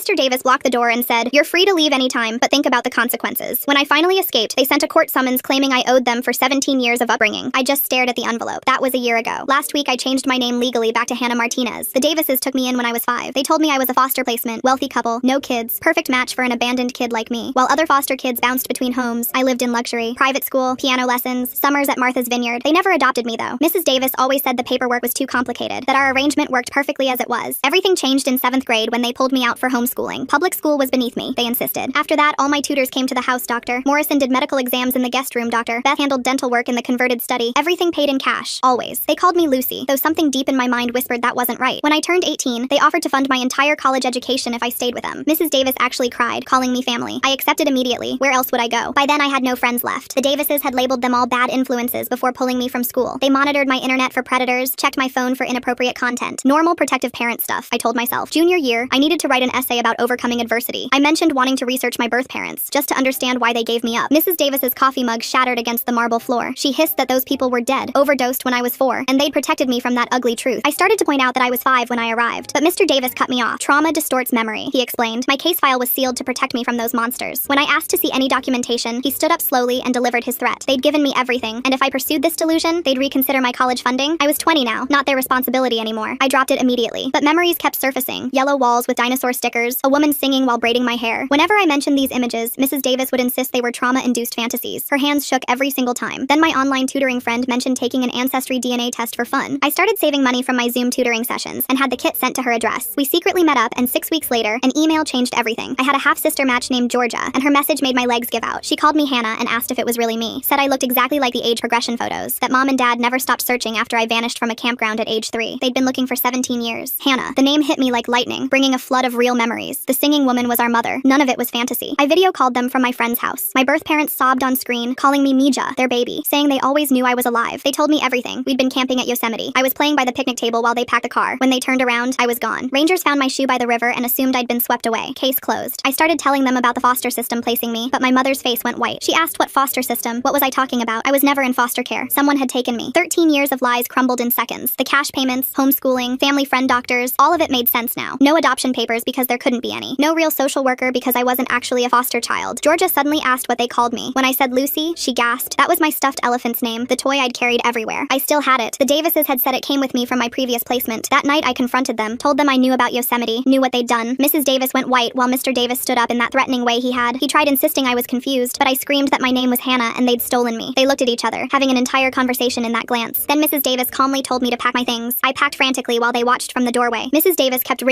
Mr. Davis blocked the door and said, "You're free to leave anytime, but think about the consequences." When I finally escaped, they sent a court summons claiming I owed them for 17 years of upbringing. I just stared at the envelope. That was a year ago. Last week, I changed my name legally back to Hannah Martinez. The Davises took me in when I was 5. They told me I was a foster placement, wealthy couple, no kids, perfect match for an abandoned kid like me. While other foster kids bounced between homes, I lived in luxury, private school, piano lessons, summers at Martha's Vineyard. They never adopted me though. Mrs. Davis always said the paperwork was too complicated, that our arrangement worked perfectly as it was. Everything changed in 7th grade when they pulled me out for homeschooling. Public school was beneath me, they insisted. After that, all my tutors came to the house, doctor. Morrison did medical exams in the guest room, doctor. Beth handled dental work in the converted study. Everything paid in cash, always. They called me Lucy, though something deep in my mind whispered that wasn't right. When I turned 18, they offered to fund my entire college education if I stayed with them. Mrs. Davis actually cried, calling me family. I accepted immediately. Where else would I go? By then I had no friends left. The Davises had labeled them all bad influences before pulling me from school. They monitored my internet for predators, checked my phone for inappropriate content. Normal protective parent stuff, I told myself. Junior year, I needed to write an essay about overcoming adversity. I mentioned wanting to research my birth parents, just to understand why they gave me up. Mrs. Davis's coffee mug shattered against the marble floor. She hissed that those people were dead, overdosed when I was 4, and they'd protected me from that ugly truth. I started to point out that I was 5 when I arrived, but Mr. Davis cut me off. Trauma distorts memory, he explained. My case file was sealed to protect me from those monsters. When I asked to see any documentation, he stood up slowly and delivered his threat. They'd given me everything, and if I pursued this delusion, they'd reconsider my college funding. I was 20 now, not their responsibility anymore. I dropped it immediately, but memories kept surfacing. Yellow walls with dinosaur stickers, a woman singing while braiding my hair. Whenever I mentioned these images, Mrs. Davis would insist they were trauma-induced fantasies. Her hands shook every single time. Then my online tutoring friend mentioned taking an ancestry DNA test for fun. I started saving money from my Zoom tutoring sessions and had the kit sent to her address. We secretly met up, and 6 weeks later, an email changed everything. I had a half-sister match named Georgia, and her message made my legs give out. She called me Hannah and asked if it was really me. Said I looked exactly like the age progression photos, that mom and dad never stopped searching after I vanished from a campground at age 3. They'd been looking for 17 years. Hannah. The name hit me like lightning, bringing a flood of real memories. The singing woman was our mother. None of it was fantasy. I video called them from my friend's house. My birth parents sobbed on screen, calling me Mija, their baby, saying they always knew I was alive. They told me everything. We'd been camping at Yosemite. I was playing by the picnic table while they packed the car. When they turned around, I was gone. Rangers found my shoe by the river and assumed I'd been swept away. Case closed. I started telling them about the foster system placing me, but my mother's face went white. She asked what foster system, what was I talking about? I was never in foster care. Someone had taken me. 13 years of lies crumbled in seconds. The cash payments, homeschooling, family friend doctors, all of it made sense now. No adoption papers because there couldn't be any. No real social worker because I wasn't actually a foster child. Georgia suddenly asked what they called me. When I said Lucy, she gasped. That was my stuffed elephant's name, the toy I'd carried everywhere. I still had it. The Davises had said it came with me from my previous placement. That night I confronted them, told them I knew about Yosemite, knew what they'd done. Mrs. Davis went white while Mr. Davis stood up in that threatening way he had. He tried insisting I was confused, but I screamed that my name was Hannah and they'd stolen me. They looked at each other, having an entire conversation in that glance. Then Mrs. Davis calmly told me to pack my things. I packed frantically while they watched from the doorway. Mrs. Davis kept